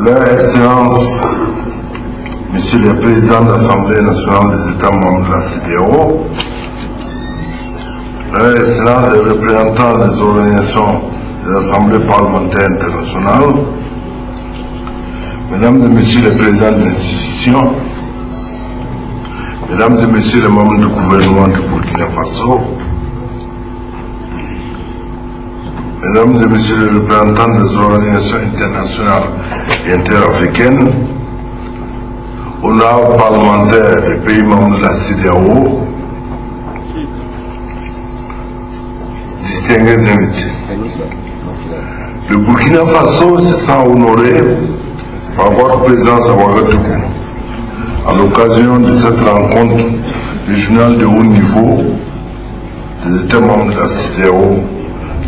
Leur Excellence, Monsieur le Président de l'Assemblée nationale des États membres de la CEDEAO, Leur Excellence, les représentants des organisations des assemblées parlementaires internationales, Mesdames et Messieurs les présidents des institutions, Mesdames et Messieurs les membres du gouvernement du Burkina Faso, Mesdames et Messieurs les représentants des organisations internationales et interafricaines, honorables parlementaires des pays membres de la CEDEAO, distingués invités. Le Burkina Faso se sent honoré par votre présence à Ouagadougou à l'occasion de cette rencontre régionale de haut niveau des États membres de la CEDEAO,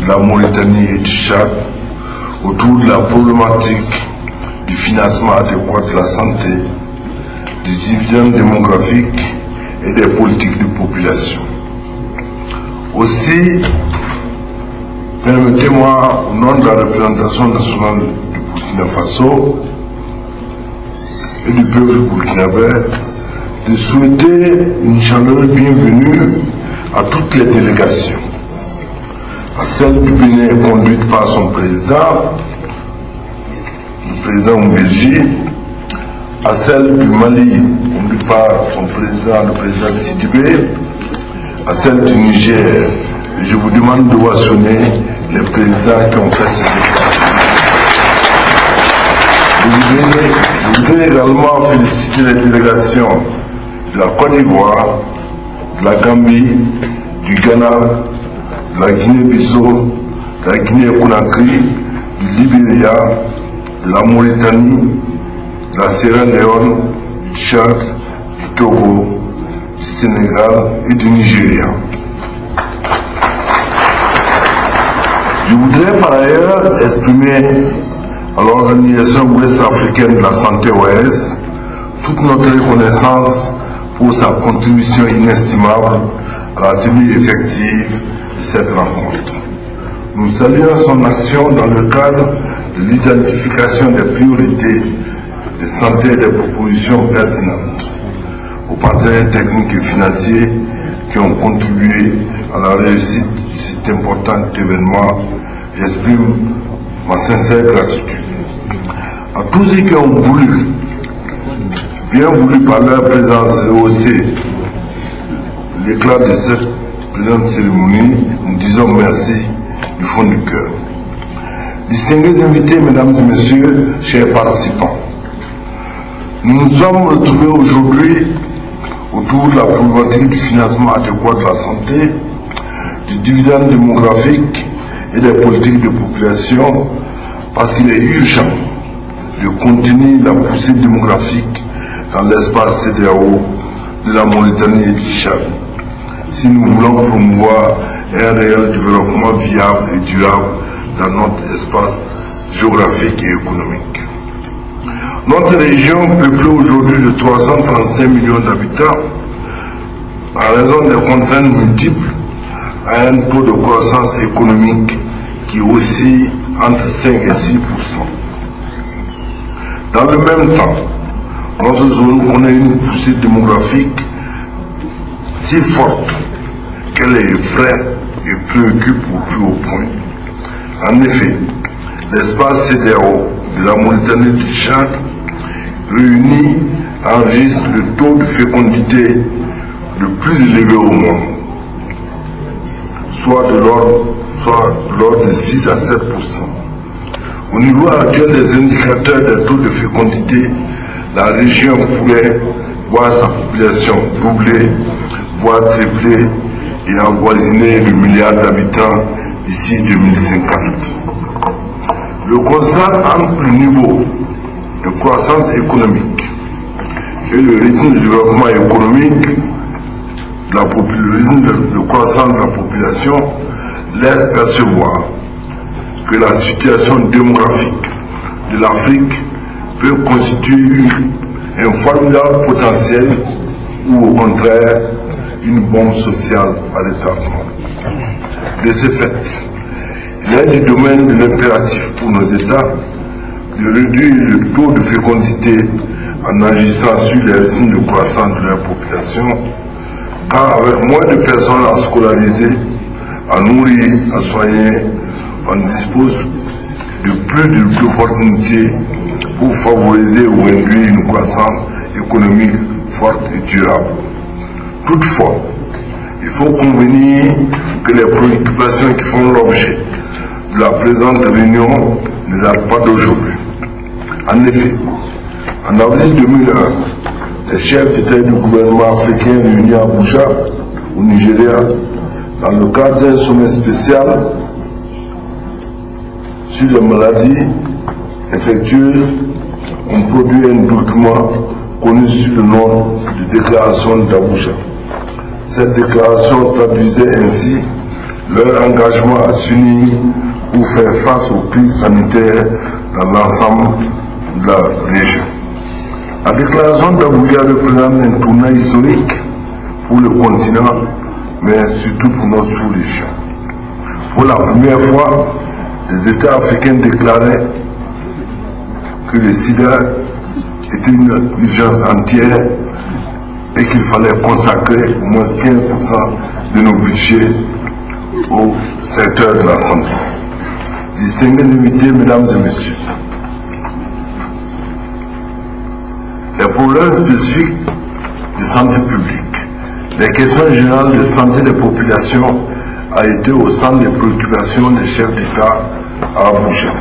de la Mauritanie et du Tchad autour de la problématique du financement adéquat de la santé, des dividendes démographiques et des politiques de population. Aussi, permettez-moi, au nom de la représentation nationale du Burkina Faso et du peuple burkinabé, de souhaiter une chaleureuse bienvenue à toutes les délégations, à celle du Bénin conduite par son président, le président Mbéji, à celle du Mali conduite par son président, le président Sidibé, à celle du Niger. Je vous demande de ovationner les présidents qui ont fait ce déplacement. Je voudrais également féliciter les délégations de la Côte d'Ivoire, de la Gambie, du Ghana, de la Guinée-Bissau, de la Guinée-Conakry, du Libéria, de la Mauritanie, de la Sierra Leone, du Tchad, du Togo, du Sénégal et du Nigeria. Je voudrais par ailleurs exprimer à l'Organisation ouest-africaine de la santé OS toute notre reconnaissance pour sa contribution inestimable à la tenue effective de cette rencontre. Nous saluons son action dans le cadre de l'identification des priorités de santé et des propositions pertinentes aux partenaires techniques et financiers qui ont contribué à la réussite de cet important événement. J'exprime ma sincère gratitude à tous ceux qui ont voulu, bien voulu par leur présence rehausser l'éclat de cette présente cérémonie. Nous disons merci du fond du cœur. Distingués invités, Mesdames et Messieurs, chers participants, nous nous sommes retrouvés aujourd'hui autour de la problématique du financement adéquat de la santé, du dividende démographique et des politiques de population, parce qu'il est urgent de contenir la poussée démographique dans l'espace CEDEAO de la Mauritanie et du Tchad, si nous voulons promouvoir un réel développement viable et durable dans notre espace géographique et économique. Notre région, peuplée aujourd'hui de 335 millions d'habitants, en raison des contraintes multiples, a un taux de croissance économique qui oscille entre 5 et 6%. Dans le même temps, notre zone connaît une poussée démographique si forte qu'elle effraie et préoccupe au plus haut point. En effet, l'espace CEDEAO de la Mauritanie du Tchad réuni enregistre le taux de fécondité le plus élevé au monde, soit de l'ordre de 6 à 7%. Au niveau actuel des indicateurs des taux de fécondité, la région pourrait voir sa population doubler, voire tripler et avoisiner le milliard d'habitants d'ici 2050. Le constat entre le niveau de croissance économique et le rythme de développement économique, le rythme de croissance de la population laisse percevoir que la situation démographique de l'Afrique peut constituer un formidable potentiel ou au contraire une bombe sociale à retardement. De ce fait, il est du domaine de l'impératif pour nos États de réduire le taux de fécondité en agissant sur les rythmes de croissance de leur population, car avec moins de personnes à scolariser, à nourrir, à soigner, on dispose de plus d'opportunités pour favoriser ou induire une croissance économique forte et durable. Toutefois, il faut convenir que les préoccupations qui font l'objet de la présente réunion ne datent pas d'aujourd'hui. En effet, en avril 2001, les chefs d'État du gouvernement africain réunis à Abuja, au Nigeria, dans le cadre d'un sommet spécial sur les maladies infectieuses, ont produit un document connu sous le nom de Déclaration d'Abuja. Cette déclaration traduisait ainsi leur engagement à s'unir pour faire face aux crises sanitaires dans l'ensemble de la région. La déclaration d'Abuja représente un tournant historique pour le continent, mais surtout pour notre sous-région. Pour la première fois, les États africains déclaraient que le sida était une urgence entière et qu'il fallait consacrer au moins 15% de nos budgets au secteur de la santé. Distingués invités, mesdames et messieurs, les problèmes spécifiques de santé publique, les questions générales de santé des populations a été au centre des préoccupations des chefs d'État à Abuja.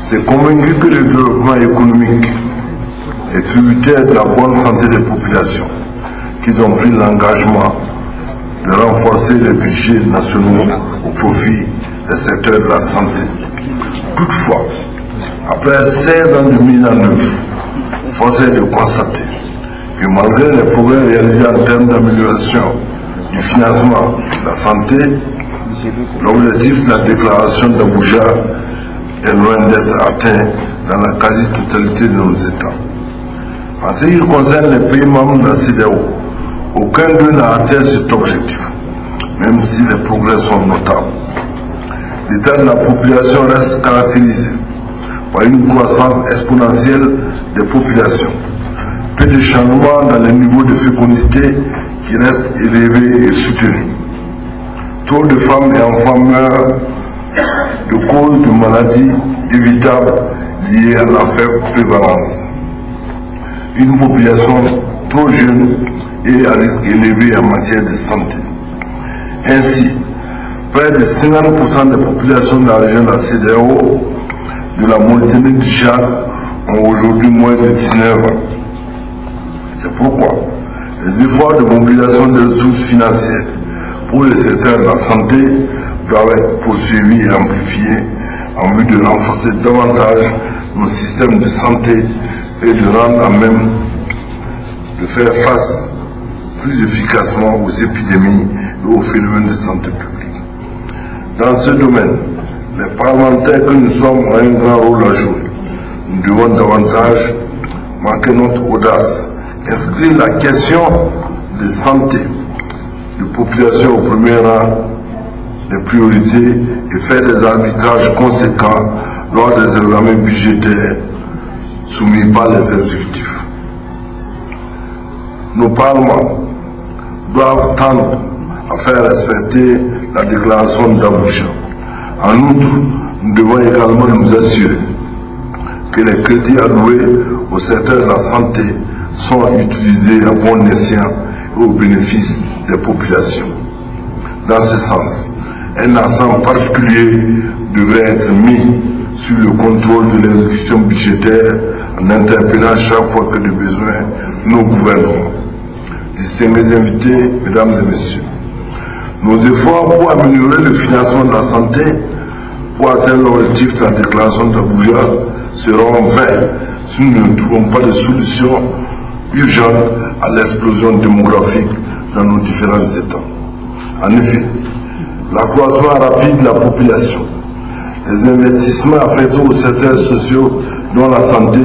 C'est convaincu que le développement économique est tributaire de la bonne santé des populations qu'ils ont pris l'engagement de renforcer les budgets nationaux au profit des secteurs de la santé. Toutefois, après 16 ans de mise en œuvre, force est de constater que malgré les progrès réalisés en termes d'amélioration du financement de la santé, l'objectif de la déclaration d'Abuja est loin d'être atteint dans la quasi-totalité de nos États. En ce qui concerne les pays membres de la CEDEAO, aucun d'eux n'a atteint cet objectif, même si les progrès sont notables. L'état de la population reste caractérisé par une croissance exponentielle des populations, peu de changements dans les niveaux de fécondité qui restent élevés et soutenus. Taux de femmes et enfants meurent de cause de maladies évitables liées à la faible prévalence. Une population trop jeune et à risque élevé en matière de santé. Ainsi, près de 50% des populations de la région de la CEDEAO, de la Mauritanie du Tchad, ont aujourd'hui moins de 19 ans. C'est pourquoi les efforts de mobilisation de ressources financières pour le secteur de la santé doivent être poursuivis et amplifiés en vue de renforcer davantage nos systèmes de santé et de rendre à même de faire face plus efficacement aux épidémies et aux phénomènes de santé publique. Dans ce domaine, les parlementaires que nous sommes ont un grand rôle à jouer. Nous devons davantage marquer notre audace, inscrire la question de santé de population au premier rang des priorités et faire des arbitrages conséquents lors des examens budgétaires soumis par les exécutifs. Nos parlements doivent tendre à faire respecter la déclaration d'Abuja. En outre, nous devons également nous assurer que les crédits alloués au secteur de la santé sont utilisés à bon escient et au bénéfice des populations. Dans ce sens, un accent particulier devrait être mis sur le contrôle de l'exécution budgétaire en interpellant chaque fois que de besoin nos gouvernements. Distingués invités, mesdames et messieurs, nos efforts pour améliorer le financement de la santé pour atteindre l'objectif de la déclaration d'Abuja seront vains si nous ne trouvons pas de solution urgente à l'explosion démographique dans nos différents États. En effet, l'accroissement rapide de la population, les investissements affectés aux secteurs sociaux dont la santé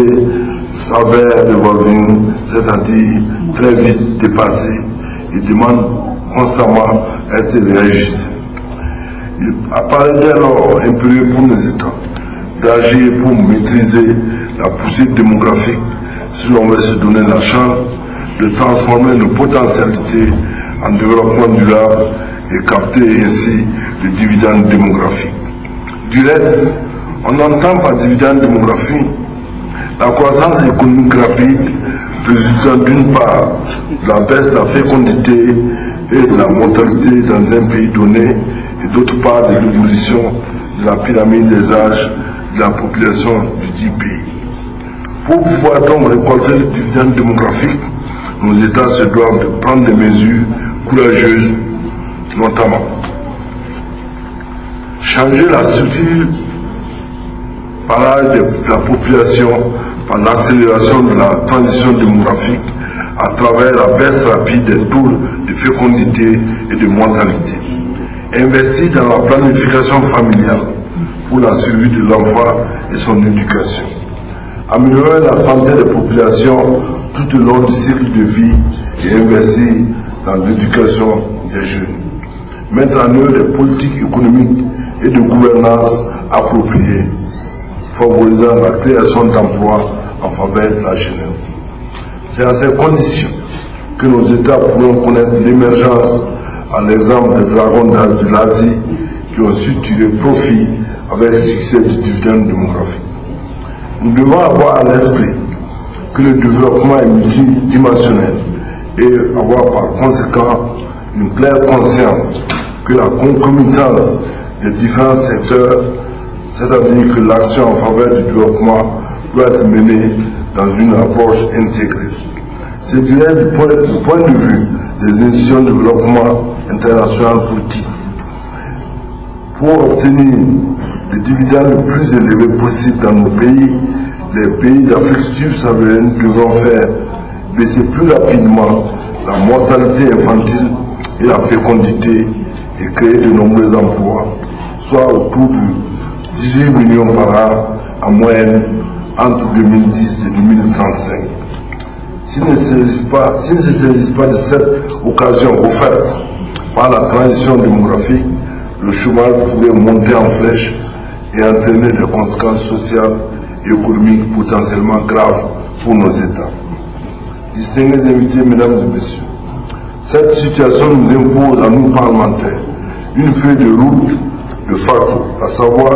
s'avère revolving, c'est-à-dire très vite dépassée, et demandent constamment à être réajustés. Il apparaît dès lors impérieux pour nos États d'agir pour maîtriser la poussée démographique si l'on veut se donner la chance de transformer nos potentialités en développement durable et capter ainsi le dividende démographique. Du reste, on entend par dividende démographique la croissance économique rapide résultant d'une part de la baisse de la fécondité et de la mortalité dans un pays donné et d'autre part de l'évolution de la pyramide des âges de la population du dit pays. Pour pouvoir donc récolter le dividende démographique, nos États se doivent de prendre des mesures courageuses, notamment changer la structure par l'âge de la population par l'accélération de la transition démographique à travers la baisse rapide des taux de fécondité et de mortalité. Investir dans la planification familiale pour la survie de l'enfant et son éducation. Améliorer la santé des populations tout au long du cycle de vie et investir dans l'éducation des jeunes. Mettre en œuvre des politiques économiques et de gouvernance appropriées, favorisant la création d'emplois en faveur de la jeunesse. C'est à ces conditions que nos États pourront connaître l'émergence, à l'exemple des dragons de l'Asie qui ont su tirer profit avec succès du dividende démographique. Nous devons avoir à l'esprit que le développement est multidimensionnel et avoir par conséquent une claire conscience que la concomitance des différents secteurs, c'est-à-dire que l'action en faveur du développement doit être menée dans une approche intégrée. C'est du point de vue des institutions de développement international politique. Pour obtenir les dividendes les plus élevés possibles dans nos pays, les pays d'Afrique subsaharienne devront faire baisser plus rapidement la mortalité infantile et la fécondité et créer de nombreux emplois, soit autour de 18 millions par an en moyenne entre 2010 et 2035. S'il ne se saisit pas de cette occasion offerte par la transition démographique, le chômage pourrait monter en flèche et entraîner des conséquences sociales et économiques potentiellement graves pour nos États. Distingués invités, mesdames et messieurs, cette situation nous impose à nous parlementaires une feuille de route de facto, à savoir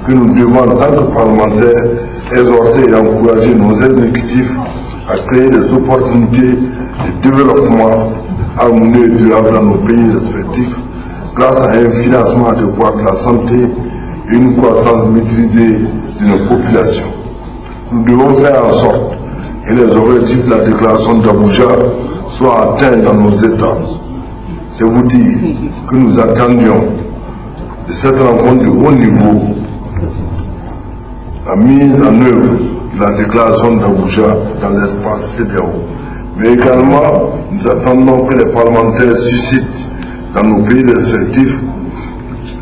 que nous devons en tant que parlementaires exhorter et encourager nos exécutifs à créer des opportunités de développement harmonieux et durable dans nos pays respectifs grâce à un financement adéquat de la santé et une croissance maîtrisée de nos populations. Nous devons faire en sorte que les objectifs de la déclaration d'Abuja soient atteints dans nos États. C'est vous dire que nous attendions de cette rencontre de haut niveau la mise en œuvre de la déclaration d'Abuja dans l'espace CEDEAO. Mais également, nous attendons que les parlementaires suscitent dans nos pays respectifs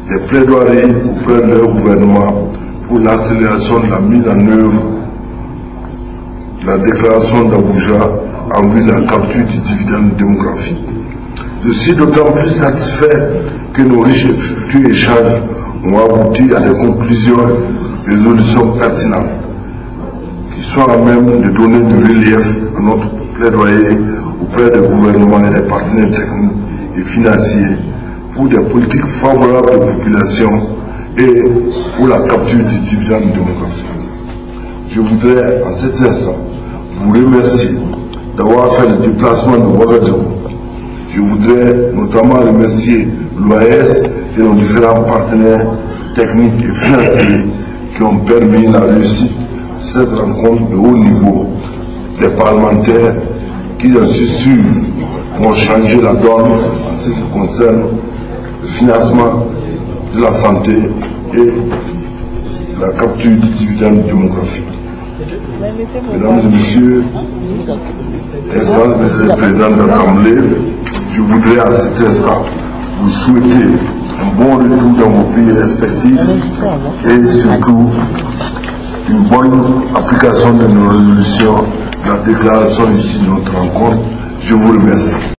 des plaidoiries auprès de leur gouvernement pour l'accélération de la mise en œuvre de la déclaration d'Abuja en vue de la capture du dividende démographique. Je suis d'autant plus satisfait que nos riches et fructueux échanges ont abouti à des conclusions et résolutions pertinentes qui sont à même de donner du relief à notre plaidoyer auprès des gouvernements et des partenaires techniques et financiers pour des politiques favorables aux populations et pour la capture du dividende démographique. Je voudrais en cet instant vous remercier d'avoir fait le déplacement de Ouagadougou. Je voudrais notamment remercier l'OAS et nos différents partenaires techniques et financiers qui ont permis la réussite de cette rencontre de haut niveau des parlementaires qui, j'en suis sûr, vont changer la donne en ce qui concerne le financement de la santé et la capture du dividende démographique. Mesdames et messieurs, Excellences, Messieurs les présidents de l'Assemblée, je voudrais à cet instant vous souhaiter un bon retour dans vos pays respectifs et surtout une bonne application de nos résolutions, la déclaration ici de notre rencontre. Je vous remercie.